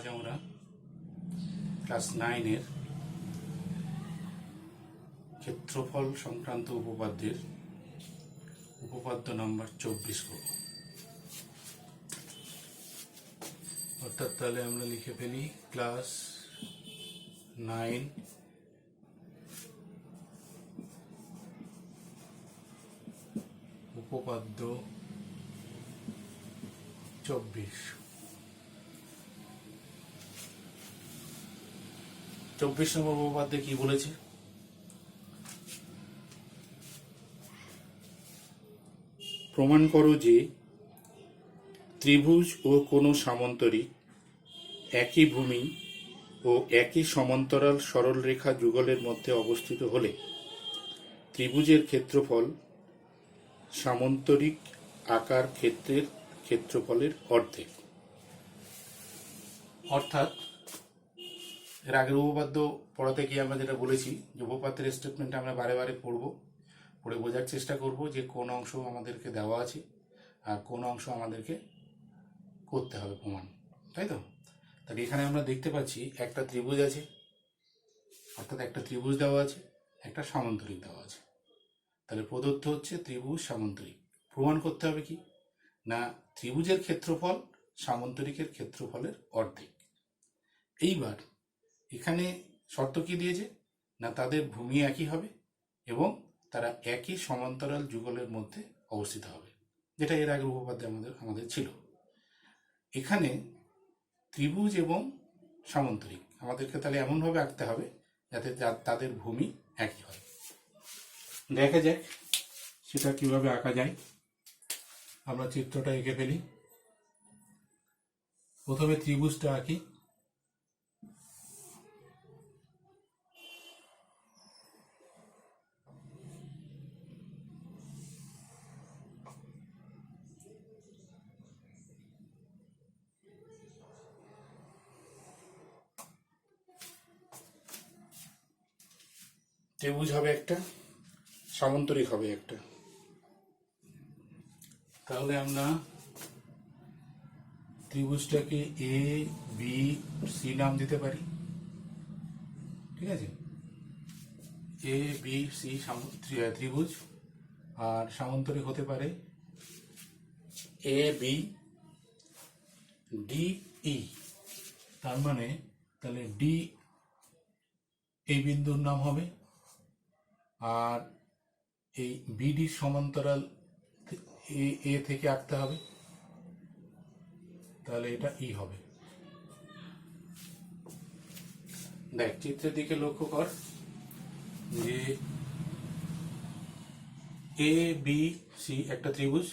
আজ আমরা ক্লাস 9-এর ক্ষেত্রফল সংক্রান্ত উপপাদ্যের উপপাদ্য নম্বর 24 করব। অর্থাৎ তাহলে আমরা লিখে ফেলি ক্লাস 9 উপপাদ্য 24। 24 নম্বর উপপাদ্যে কি বলেছে? প্রমাণ করো যে ত্রিভুজ ও কোনো সামান্তরিক একই ভূমি ও একই সমান্তরাল সরলরেখা যুগলের মধ্যে অবস্থিত হলে ত্রিভুজের ক্ষেত্রফল সামান্তরিক আকার ক্ষেত্রের ক্ষেত্রফলের অর্ধেক। অর্থাৎ এর আগের উপপাদ্য পড়াতে গিয়ে আমরা যেটা বলেছি যে উপপাদ্যের স্টেটমেন্ট আমরা বারে বারে পড়ে বোঝার চেষ্টা করব যে কোন অংশ আমাদেরকে দেওয়া আছে আর কোন অংশ আমাদেরকে করতে হবে প্রমাণ, তাই তো? তাহলে এখানে আমরা দেখতে পাচ্ছি একটা ত্রিভুজ আছে, অর্থাৎ একটা ত্রিভুজ দেওয়া আছে, একটা সামান্তরিক দেওয়া আছে। তাহলে প্রদত্ত হচ্ছে ত্রিভুজ সামান্তরিক। প্রমাণ করতে হবে কি না, ত্রিভুজের ক্ষেত্রফল সামান্তরিকের ক্ষেত্রফলের অর্ধেক। এইবার এখানে শর্ত কি দিয়েছে না, তাদের ভূমি একই হবে এবং তারা একই সমান্তরাল যুগলের মধ্যে অবস্থিত হবে, যেটা এর আগের উপপাদ্যে আমাদের ছিল। এখানে ত্রিভুজ এবং সামান্তরিক আমাদেরকে তাহলে এমনভাবে আঁকতে হবে যাতে তাদের ভূমি একই হয়। দেখা যাক সেটা কিভাবে আঁকা যায়। আমরা চিত্রটা এঁকে ফেলি। প্রথমে ত্রিভুজটা আঁকি। ত্রিভুজ হবে একটা, সামান্তরিক হবে একটা। তাহলে আমরা ত্রিভুজটাকে এ বি সি নাম দিতে পারি, ঠিক আছে? এ বি সি ত্রিভুজ, আর সামান্তরিক হতে পারে এ বি ডি ই। তার মানে তাহলে ডি এই বিন্দুর নাম হবে, আর এই বিডি সমান্তরাল এ থেকে আঁকতে হবে, তাহলে এটা ই হবে। দেখ চিত্রের দিকে লক্ষ্য কর যে এ বি সি একটা ত্রিভুজ।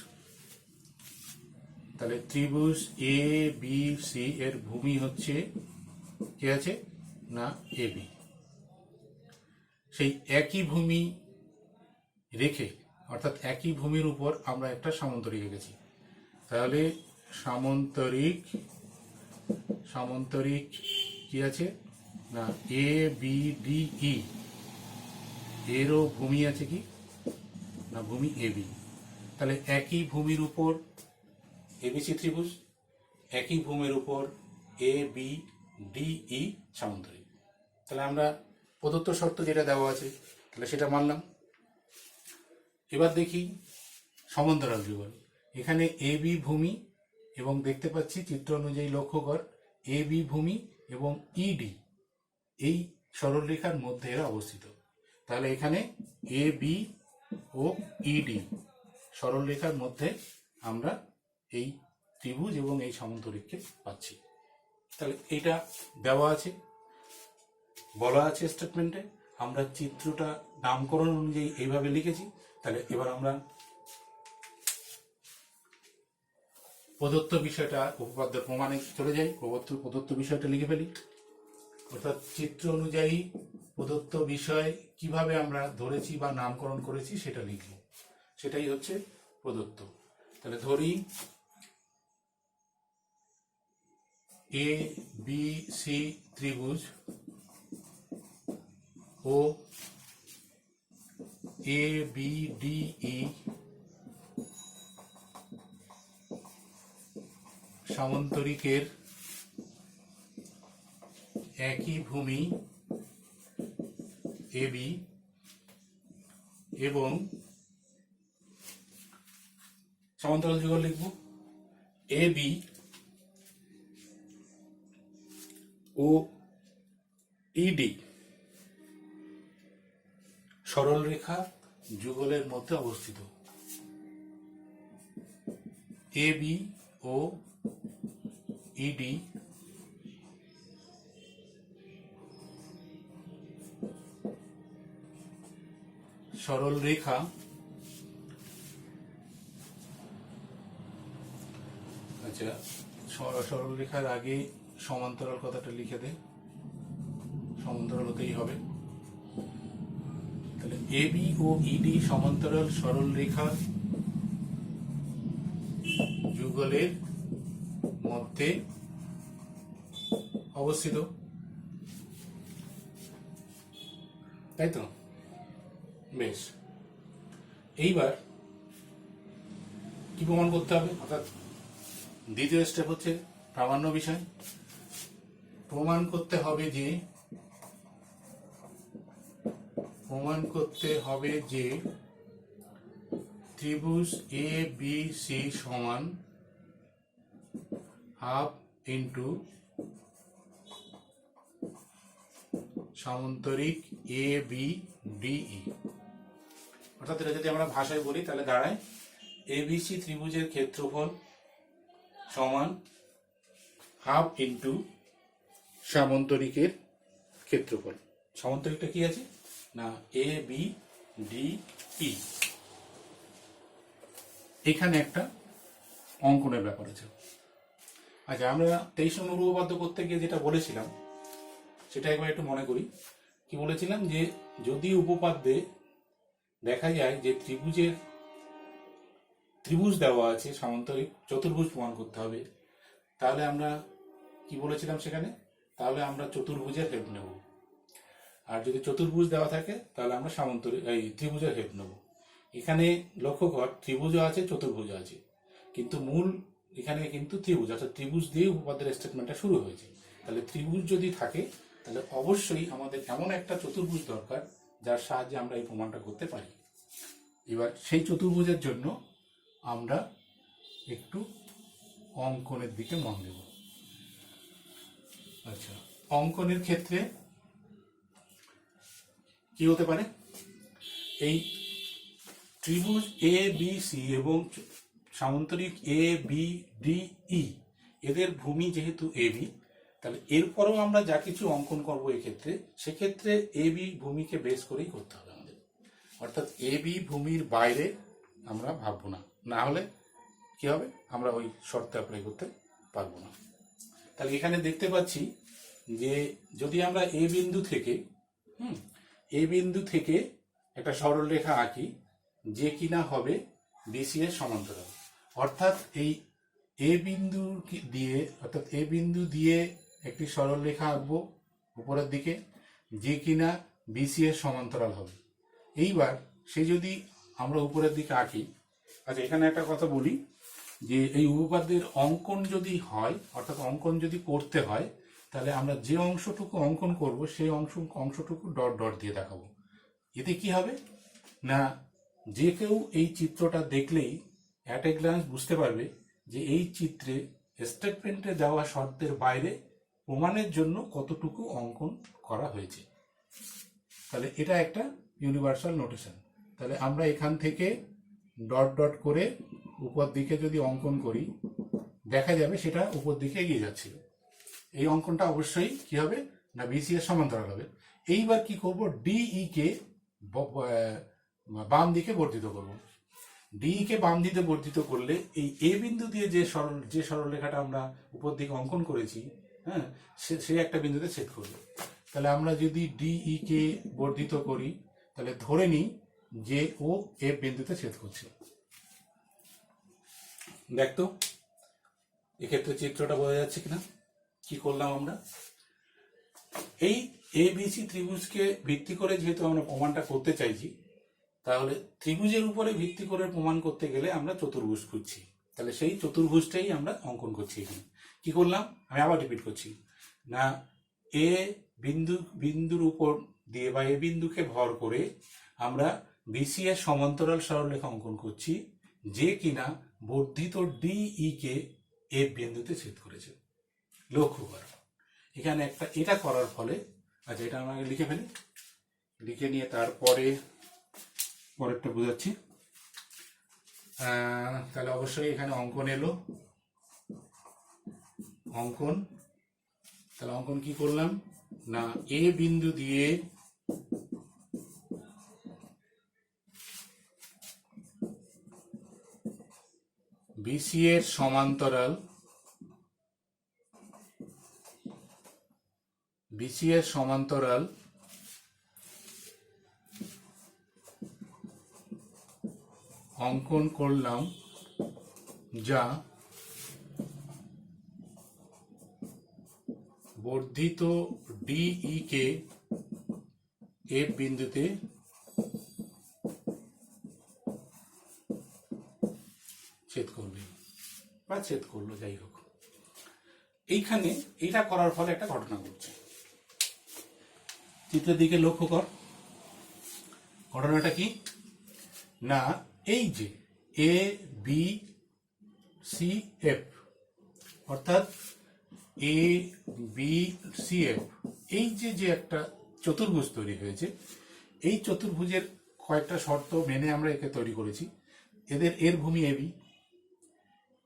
তাহলে ত্রিভুজ এ বি সি এর ভূমি হচ্ছে কি আছে না এ বি। সেই একই ভূমি রেখে অর্থাৎ একই ভূমির উপর আমরা একটা সামান্তরিক এঁকেছি। তাহলে সামান্তরিক কি আছে না এ বি ডি ই, এরও ভূমি আছে কি না ভূমি এ বি। তাহলে একই ভূমির উপর এবিসি ত্রিভুজ, একই ভূমির উপর এ বি ডি ই সামান্তরিক। তাহলে আমরা প্রদত্ত শর্ত যেটা দেওয়া আছে তাহলে সেটা মানলাম। এবার দেখি সমান্তরাল যুগল। এখানে এ বি ভূমি এবং দেখতে পাচ্ছি চিত্র অনুযায়ী লক্ষ্য কর এ বি ভূমি এবং ইডি এই সরলরেখার মধ্যে এরা অবস্থিত। তাহলে এখানে এ বি ও ইডি সরলরেখার মধ্যে আমরা এই ত্রিভুজ এবং এই সামান্তরিককে পাচ্ছি। তাহলে এইটা দেওয়া আছে, বলা আছে স্টেটমেন্টে। আমরা চিত্রটা নামকরণ অনুযায়ী এইভাবে লিখেছি। তাহলে এবার আমরা প্রদত্ত বিষয়টা উপপাদ্য প্রমাণে চলে যাই। প্রদত্ত বিষয়টা লিখে ফেলি। অর্থাৎ চিত্র অনুযায়ী প্রদত্ত বিষয় কিভাবে আমরা ধরেছি বা নামকরণ করেছি সেটা লিখব, সেটাই হচ্ছে প্রদত্ত। তাহলে ধরি এ বি সি ত্রিভুজ ও এ বি ডি ই সামান্তরিকের একই ভূমি এবি এবং সমান্তরাল যুগল লিখব এবি ও ইডি সরল রেখা যুগলের মধ্যে অবস্থিত। এবি ও ইডি সরল রেখা আচ্ছা সরল রেখার আগে সমান্তরাল কথাটা লিখে দে, সমান্তরাল হতেই হবে। তাহলে এবি ও ইডি সমান্তরাল সরল রেখা যুগলের মধ্যে অবস্থিত, তাই তো? বেশ, এইবার কি প্রমাণ করতে হবে? অর্থাৎ দ্বিতীয় স্টেপ হচ্ছে প্রামাণ্য বিষয়। প্রমাণ করতে হবে যে ত্রিভুজ এ বি সি সমান half into সামান্তরিক A B DE. অর্থাৎ এটা যদি আমরা ভাষায় বলি তাহলে দাঁড়ায় এবিসি ত্রিভুজের ক্ষেত্রফল সমান হাফ ইন্টু সামান্তরিকের ক্ষেত্রফল। সামান্তরিকটা কি আছে না এ বি ডি ই। এখানে একটা অঙ্কনের ব্যাপার আছে। আচ্ছা, আমরা 23 নম্বর উপপাদ্য করতে গিয়ে যেটা বলেছিলাম সেটা একবার একটু মনে করি। কি বলেছিলাম যে যদি উপপাদ্যে দেখা যায় যে ত্রিভুজ দেওয়া আছে, সামান্তরিক চতুর্ভুজ প্রমাণ করতে হবে, তাহলে আমরা কি বলেছিলাম সেখানে? তাহলে আমরা চতুর্ভুজের হেল্প নেব। আর যদি চতুর্ভুজ দেওয়া থাকে তাহলে আমরা ত্রিভুজের হেল্প নেব। এখানে লক্ষ্য কর, ত্রিভুজও আছে চতুর্ভুজ আছে, কিন্তু মূল এখানে কিন্তু ত্রিভুজ, অর্থাৎ ত্রিভুজ দিয়ে উপপাদ্যের স্টেটমেন্টটা শুরু হয়েছে। তাহলে ত্রিভুজ যদি থাকে তাহলে অবশ্যই আমাদের এমন একটা চতুর্ভুজ দরকার যার সাহায্যে আমরা এই প্রমাণটা করতে পারি। এবার সেই চতুর্ভুজের জন্য আমরা একটু অঙ্কনের দিকে মন দেব। আচ্ছা, অঙ্কনের ক্ষেত্রে কি হতে পারে? এই ত্রিভুজ এ বি সি এবং সামান্তরিক এ বি ডি ই, এদের ভূমি যেহেতু এ বি, তাহলে এরপরেও আমরা যা কিছু অঙ্কন করব এক্ষেত্রে, সেক্ষেত্রে এ বি ভূমিকে বেস করেই করতে হবে আমাদের। অর্থাৎ এ বি ভূমির বাইরে আমরা ভাববো না, না হলে কি হবে? আমরা ওই শর্তে অ্যাপ্লাই করতে পারবো না। তাহলে এখানে দেখতে পাচ্ছি যে যদি আমরা এ বিন্দু থেকে একটা সরল রেখা আঁকি যে কিনা হবে বিসি এর সমান্তরাল, অর্থাৎ এই এ বিন্দু দিয়ে একটি সরল রেখা আঁকবো উপরের দিকে যে কিনা বিসি এর সমান্তরাল হবে। এইবার সে যদি আমরা উপরের দিকে আঁকি, আচ্ছা এখানে একটা কথা বলি যে এই উপপাদ্যের অঙ্কন যদি হয়, অর্থাৎ অঙ্কন যদি করতে হয়, তাহলে আমরা যে অংশটুকু অঙ্কন করব সেই অংশটুকু ডট ডট দিয়ে দেখাবো। এতে কি হবে না, যে কেউ এই চিত্রটা দেখলেই অ্যাট এ গ্লান্স বুঝতে পারবে যে এই চিত্রে স্টেটমেন্টে দেওয়া শর্তের বাইরে প্রমাণের জন্য কতটুকু অঙ্কন করা হয়েছে। তাহলে এটা একটা ইউনিভার্সাল নোটেশন। তাহলে আমরা এখান থেকে ডট ডট করে উপর দিকে যদি অঙ্কন করি, দেখা যাবে সেটা উপর দিকে এগিয়ে যাচ্ছিল। এই অঙ্কনটা অবশ্যই কি হবে না বিসি এর সমান্তরাল হবে। এইবার কি করব, ডিই কে বাম দিকে বর্ধিত করব। ডিই কে বাম দিকে বর্ধিত করলে এই এ বিন্দু দিয়ে যে সরল রেখাটা আমরা উপর দিকে অঙ্কন করেছি, হ্যাঁ, সে একটা বিন্দুতে ছেদ করবে। তাহলে আমরা যদি ডিই কে বর্ধিত করি তাহলে ধরে নিই যে ও এ বিন্দুতে ছেদ করছে। দেখতো এক্ষেত্রে চিত্রটা বোঝা যাচ্ছে কিনা? কি করলাম আমরা? এই এবিসি ত্রিভুজকে ভিত্তি করে যেহেতু আমরা প্রমাণটা করতে চাইছি, তাহলে ত্রিভুজের উপরে ভিত্তি করে প্রমাণ করতে গেলে আমরা চতুর্ভুজ খুঁজছি। তাহলে সেই চতুর্ভুজটাই আমরা অঙ্কন করছি। এখানে কি করলাম আমি আবার রিপিট করছি না, এ বিন্দুর উপর দিয়ে বা এ বিন্দুকে ভর করে আমরা বিসি এর সমান্তরাল সরলরেখা অঙ্কন করছি, যে কিনা বর্ধিত ডিই কে এফ বিন্দুতে ছেদ করেছে। লক্ষ্য করো এখানে একটা, এটা করার ফলে, আচ্ছা এটা আমাকে লিখে ফেলি, লিখে নিয়ে তারপরে পরেরটা বোঝাচ্ছি। তাহলে অবশ্যই এখানে অঙ্কন এলো, অঙ্কন। তাহলে অঙ্কন কি করলাম না, এ বিন্দু দিয়ে বিসি এর সমান্তরাল, বিসি এর সমান্তরাল অঙ্কন করলাম, যা বর্ধিত ডিই কে এফ বিন্দুতে ছেদ করবে বা ছেদ করলো, যাই হোক। এইখানে এইটা করার ফলে একটা ঘটনা ঘটছে, চিত্রের দিকে লক্ষ্য কর। ঘটনাটা কি না, এই যে এ বি সি এফ, অর্থাৎ এ বি সি এফ, এই যে একটা চতুর্ভুজ তৈরি হয়েছে, এই চতুর্ভুজের কয়েকটা শর্ত মেনে আমরা একে তৈরি করেছি। এর ভূমি এবি,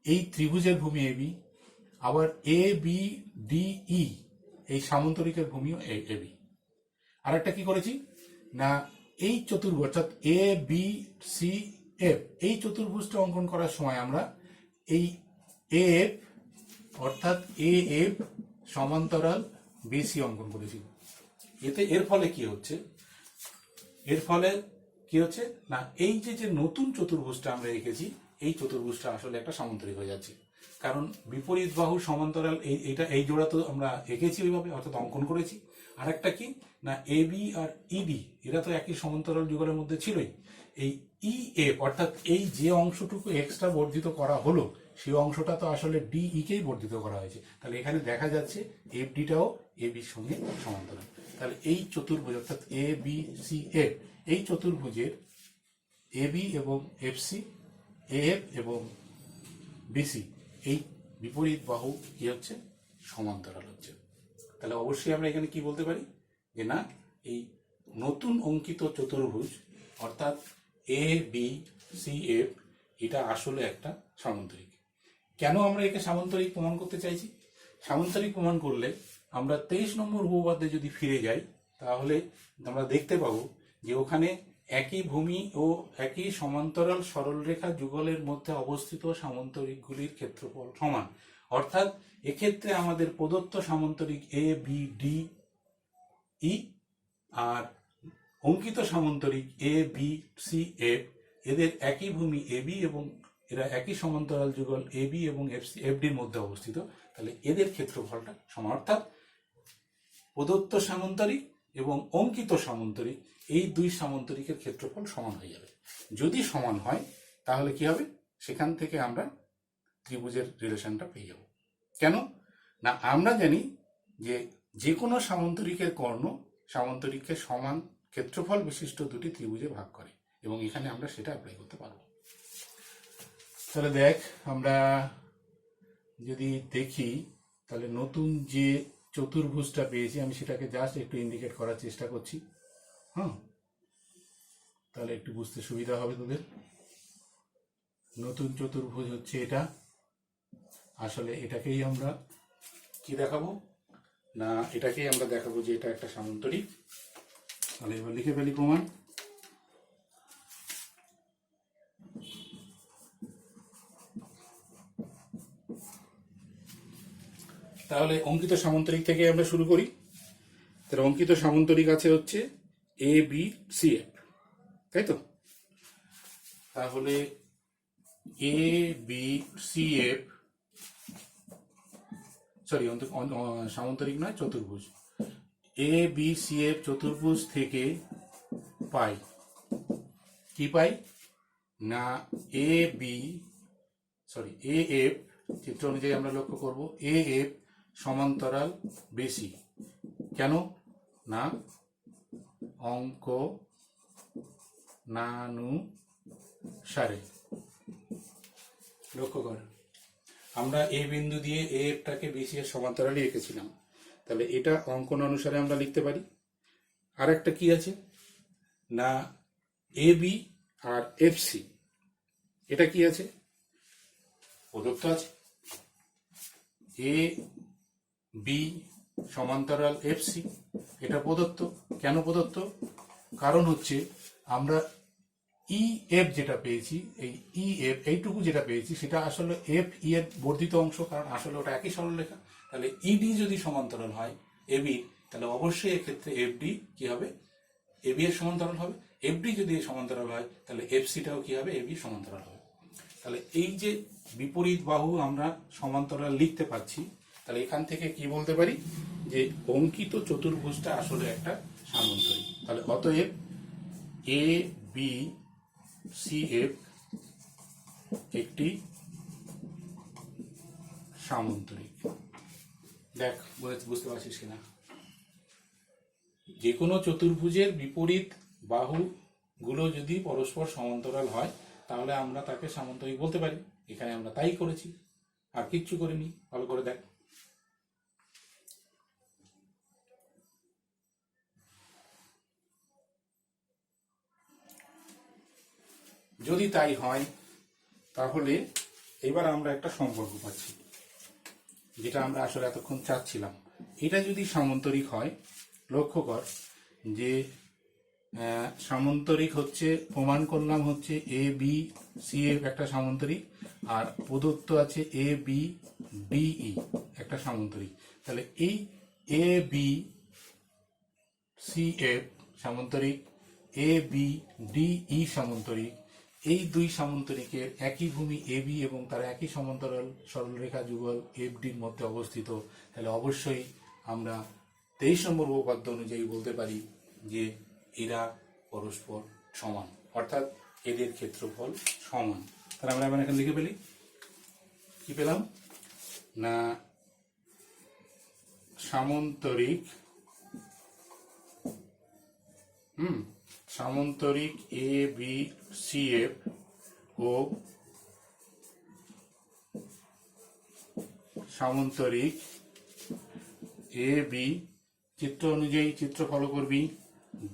এই ত্রিভুজের ভূমি এবি, আবার এ বি ডি ই এই সামান্তরিকের ভূমিও এবি। আর একটা কি করেছি না, এই চতুর্ভুজ অর্থাৎ এ বি সি এফ, এই চতুর্ভুজটা অঙ্কন করার সময় আমরা এই এফ অর্থাৎ এ এফ সমান্তরাল বিসি অঙ্কন করেছি। এর ফলে কি হচ্ছে, এর ফলে কি হচ্ছে না, এই যে নতুন চতুর্ভুজটা আমরা এঁকেছি, এই চতুর্ভুজটা আসলে একটা সামান্তরিক হয়ে যাচ্ছে। কারণ বিপরীত বাহু সমান্তরাল, এই জোড়া তো আমরা এঁকেছি ওইভাবে, অর্থাৎ অঙ্কন করেছি। আর একটা কি না, এবি আর ইডি এরা তো একই সমান্তরাল যুগলের মধ্যে ছিলই। এই ই এফ অর্থাৎ এই যে অংশটুকু এক্সট্রা বর্ধিত করা হলো, সেই অংশটা তো আসলে ডিই কেই বর্ধিত করা হয়েছে। তাহলে এখানে দেখা যাচ্ছে এফ ডিটাও এ বির সঙ্গে সমান্তরাল। তাহলে এই চতুর্ভুজ অর্থাৎ এ বি সি এফ, এই চতুর্ভুজের এ বি এবং এফ সি, এফ এবং বিসি, এই বিপরীত বাহু কি হচ্ছে, সমান্তরাল হচ্ছে। তাহলে অবশ্যই আমরা এখানে কি বলতে পারি যে না, এই নতুন অঙ্কিত চতুর্ভুজ অর্থাৎ এ বি সি এফ, এটা আসলে একটা সামান্তরিক। কেন আমরা একে সামান্তরিক প্রমাণ করতে চাইছি? সামান্তরিক প্রমাণ করলে আমরা 23 নম্বর উপপাদ্যে যদি ফিরে যাই, তাহলে আমরা দেখতে পাবো যে ওখানে একই ভূমি ও একই সমান্তরাল সরলরেখা যুগলের মধ্যে অবস্থিত সামান্তরিকগুলির ক্ষেত্রফল সমান। অর্থাৎ এক্ষেত্রে আমাদের প্রদত্ত সামান্তরিক A B D E R Ankit সামান্তরিক A B C F, এদের একই ভূমি এ বি এবং এরা একই সমান্তরাল যুগল এ বি এবং এফ ডির মধ্যে অবস্থিত। তাহলে এদের ক্ষেত্রফলটা সমান, অর্থাৎ প্রদত্ত সামান্তরিক এবং অঙ্কিত সামান্তরিক, এই দুই সামান্তরিকের ক্ষেত্রফল সমান হয়ে যাবে। যদি সমান হয় তাহলে কি হবে, সেখান থেকে আমরা ত্রিভুজের রিলেশনটা পেয়ে যাব। কেন না, আমরা জানি যে কোনো সামান্তরিকের কর্ণ সামান্তরিককে সমান ক্ষেত্রফল বিশিষ্ট দুটি ত্রিভুজে ভাগ করে, এবং এখানে আমরা সেটা অ্যাপ্লাই করতে পারবো। তাহলে দেখ, আমরা যদি দেখি তাহলে নতুন যে চতুর্ভুজটা পেয়েছি, আমি সেটাকে জাস্ট একটু ইন্ডিকেট করার চেষ্টা করছি। হ্যাঁ, তাহলে একটু বুঝতে সুবিধা হবে তোদের। নতুন চতুর্ভুজ হচ্ছে এটা, আসলে এটাকেই আমরা কি দেখাবো না, এটাকেই আমরা দেখাবো যে এটা একটা সামান্তরিক। তাহলে এবার লিখে ফেলি প্রমাণ। তাহলে অঙ্কিত সামান্তরিক থেকে আমরা শুরু করি। তাহলে অঙ্কিত সামান্তরিক আছে হচ্ছে এ বি সি এফ, তাই তো? তাহলে এ বি সি এফ, সরি সামান্তরিক নয়, চতুর্ভুজ। এ বি সি এফ চতুর্ভুজ থেকে পাই কি পাই না, এ এফ চিত্র অনুযায়ী আমরা লক্ষ্য করব এ এফ সমান্তরাল বিসি, কেন না অঙ্ক নানুসারে। লক্ষ্য কর, আমরা এ বিন্দু দিয়ে এফটাকে বিসি এর সমান্তরালে এঁকেছিলাম, তাহলে এটা অঙ্কন অনুসারে আমরা লিখতে পারি। আর একটা কি আছে না A B R F C, এটা কি আছে প্রদত্ত আছে, এ বি সমান্তরাল এফ সি, এটা প্রদত্ত। কেন প্রদত্ত? কারণ হচ্ছে আমরা ই এফ যেটা পেয়েছি, এই ই এফ এইটুকু যেটা পেয়েছি সেটা আসলে এফ ই এর বর্ধিত অংশ, কারণ আসলে ওটা একই সরলরেখা। তাহলে ইডি যদি সমান্তরাল হয় এবি, তাহলে অবশ্যই এক্ষেত্রে এফডি কি হবে, এবি এর সমান্তরাল হবে। এফডি যদি সমান্তরাল হয় তাহলে এফসিটাও কি হবে, এবি সমান্তরাল হবে। তাহলে এই যে বিপরীত বাহু আমরা সমান্তরাল লিখতে পাচ্ছি, তাহলে এখান থেকে কি বলতে পারি যে অঙ্কিত চতুর্ভুজটা আসলে একটা সামান্তরিক। তাহলে অতএব এ বি সি এফ একটি সামান্তরিক। দেখ বুঝতে পারছিস কিনা, যে কোনো চতুর্ভুজের বিপরীত বাহুগুলো যদি পরস্পর সমান্তরাল হয় তাহলে আমরা তাকে সামান্তরিক বলতে পারি। এখানে আমরা তাই করেছি, আর কিচ্ছু করিনি। ভালো করে দেখ, যদি তাই হয় তাহলে এবার আমরা একটা সম্পর্ক পাচ্ছি, যেটা আমরা আসলে এতক্ষণ চাচ্ছিলাম। এটা যদি সামান্তরিক হয়, লক্ষ্য কর যে সামান্তরিক হচ্ছে, প্রমাণ করলাম হচ্ছে এ বি সি এফ একটা সামান্তরিক, আর প্রদত্ত আছে এ বি ডিই একটা সামান্তরিক। তাহলে এই এ B C F সামান্তরিক, A B DE সামান্তরিক, এই দুই সামান্তরিকের একই ভূমি এ বি এবং তার একই সমান্তরাল সরলরেখা যুগল এফ ডির মধ্যে অবস্থিত। তাহলে অবশ্যই আমরা 23 নম্বর উপপাদ্য অনুযায়ী বলতে পারি যে এরা পরস্পর সমান, অর্থাৎ এদের ক্ষেত্রফল সমান। তাহলে আমরা এখানে লিখে ফেলি, কি পেলাম না সামান্তরিক সামান্তরিক A B C F O সামান্তরিক A B, চিত্র অনুযায়ী চিত্র ফলো করবি,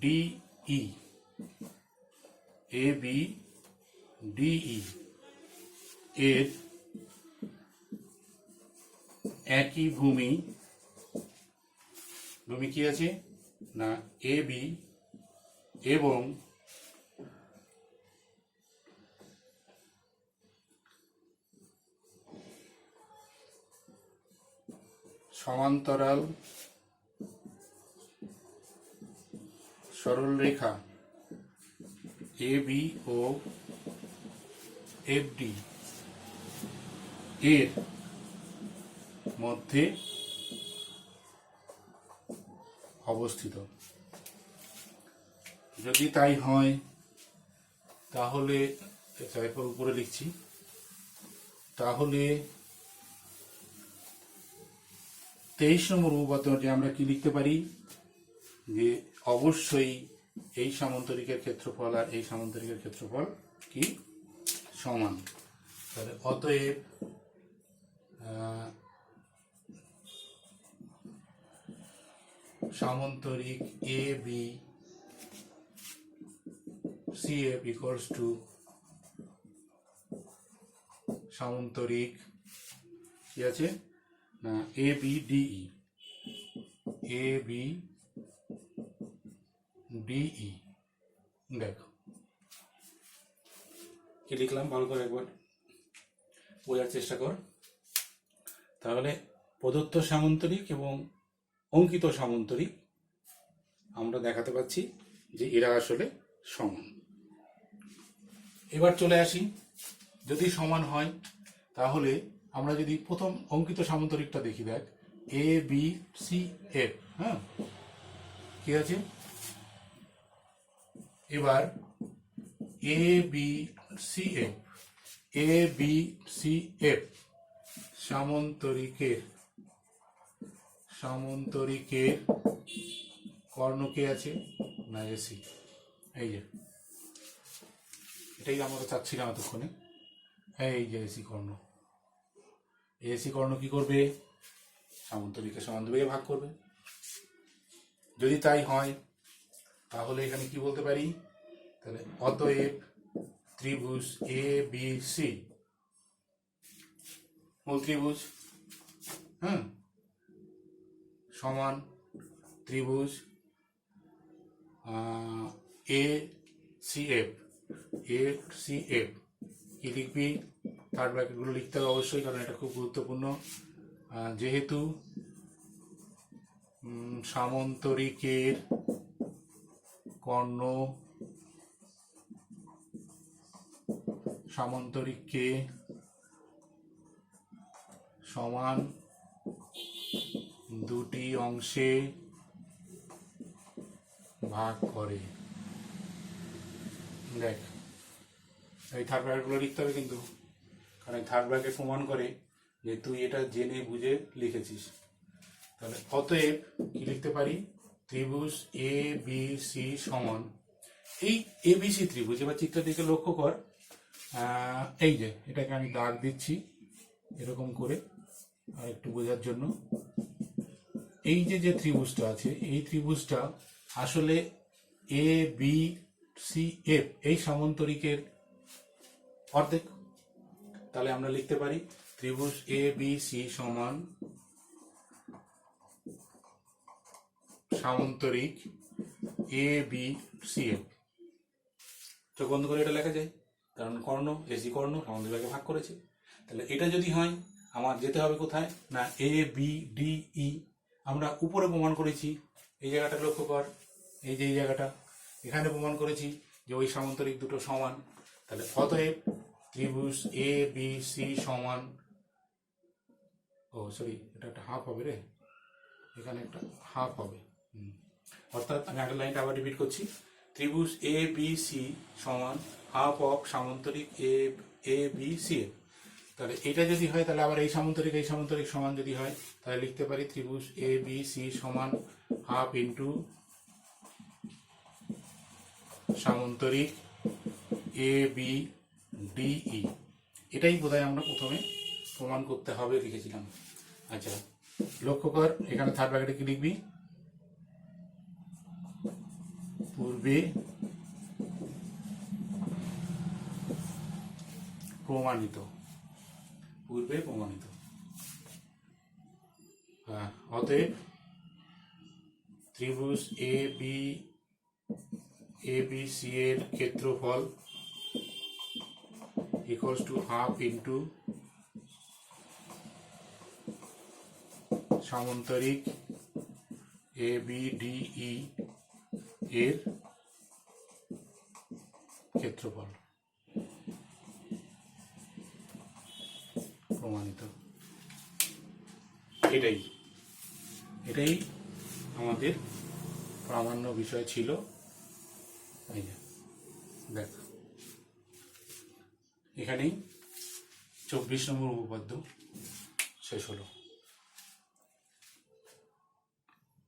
ডিই এ বি ডিই এর একই ভূমি কি আছে না এ বি এবং সমান্তরাল সরলরেখা A B O F D এর মধ্যে অবস্থিত। যদি তাই হয় তাহলে এরপর উপরে লিখছি, তাহলে 23 নম্বর উপপাদ্যটি আমরা কি লিখতে পারি যে অবশ্যই এই সামান্তরিকের ক্ষেত্রফল আর এই সামান্তরিকের ক্ষেত্রফল কি সমান। তাহলে অতএব সামান্তরিক A B C F equals to সামান্তরিক কি আছে না A B D E, A B D E. দেখো কি লিখলাম, ভালো করে একবার বোঝার চেষ্টা কর। তাহলে প্রদত্ত সামান্তরিক এবং অঙ্কিত সামান্তরিক আমরা দেখাতে পাচ্ছি যে এরা আসলে সমান। এবার চলে আসি, যদি সমান হয় তাহলে আমরা যদি প্রথম অঙ্কিত সামান্তরিকটা দেখি, দেখ এ বি সি এফ, হ্যাঁ কি আছে, এবার এ বি সি এফ, এ বি সি এফ সামান্তরিকের সামন্তরিকের কর্ণ কে আছে না এসি। এই যে এটাই আমরা চাচ্ছিলাম এতক্ষণে। এই যে এসি কর্ণ, এসি কর্ণ কি করবে, সামন্তরিকের সমান দুভাগে ভাগ করবে। যদি তাই হয় তাহলে এখানে কি বলতে পারি, তাহলে অতএব ত্রিভুজ এ বি সি, মূল ত্রিভুজ, হ্যাঁ, সমান ত্রিভুজ A C F, A C F. কি লিখবি, থার্ড ব্র্যাকেটগুলো লিখতে হবে অবশ্যই, কারণ এটা খুব গুরুত্বপূর্ণ। যেহেতু সামন্তরিকের কর্ণ সামন্তরিককে সমান দুটি অংশে ভাগ করে। দেখ, এই থার্ড ব্র্যাকেটগুলো লিখতে হবে কিন্তু, কারণ থার্ড ব্র্যাকেট প্রমাণ করে যে তুই এটা জেনে বুঝে লিখেছিস। তাহলে অতএব কি লিখতে পারি, ত্রিভুজ এ বি সি সমান, এই এ বি সি ত্রিভুজ, এবার চিত্রের দিকে লক্ষ্য কর। এই যে এটাকে আমি দাগ দিচ্ছি এরকম করে আর একটু বোঝার জন্য। এই যে যে ত্রিভুজটা আছে, এই ত্রিভুজটা আসলে এ বি সি এফ এই সামন্তরিকের অর্ধেক। তাহলে আমরা লিখতে পারি ত্রিভুজ এ বি সি সমান সামন্তরিক এ বি সি এফ। চোখ বন্ধ করে এটা লেখা যায়, কারণ কর্ণ এসি কর্ণ সামন্তরিককে ভাগ করেছে। তাহলে এটা যদি হয় আমার যেতে হবে কোথায় না, এ বি ডি ই। আমরা উপরে প্রমাণ করেছি, এই জায়গাটা লক্ষ্য কর, এই যে এই জায়গাটা, এখানে প্রমাণ করেছি যে ওই সামন্তরিক দুটো সমান। তাহলে অতএব ত্রিভুজ এ বি সি সমান, ও সরি এটা একটা হাফ হবে রে, এখানে একটা হাফ হবে। অর্থাৎ আমি আগের লাইনটা আবার রিপিট করছি, ত্রিভুজ এ বি সি সমান হাফ অফ সামন্তরিক এ বি সি। তাহলে এটা যদি হয় তাহলে আবার এই সামন্তরিক সমান যদি হয় তাহলে লিখতে পারি ত্রিভুজ এ বি সি সমান হাফ ইন্টু সামন্তরিক এ বি ডি ই। এটাই বোধহয় আমরা প্রথমে প্রমাণ করতে হবে লিখেছিলাম। আচ্ছা লক্ষ্য কর, এখানে থার্ড ব্র্যাকেটে কি লিখবি, পূর্বে প্রমাণিত, অতএব ত্রিভুজ এ বি সি এর ক্ষেত্রফল ইকুয়ালস টু হাফ ইন্টু সামন্তরিক এ বি ডি ই এর ক্ষেত্রফল। প্রমাণিত। এটাই আমাদের প্রামাণ্য বিষয় ছিল। এই যে দেখ, এখানেই 24 নম্বর উপপাদ্য শেষ হলো।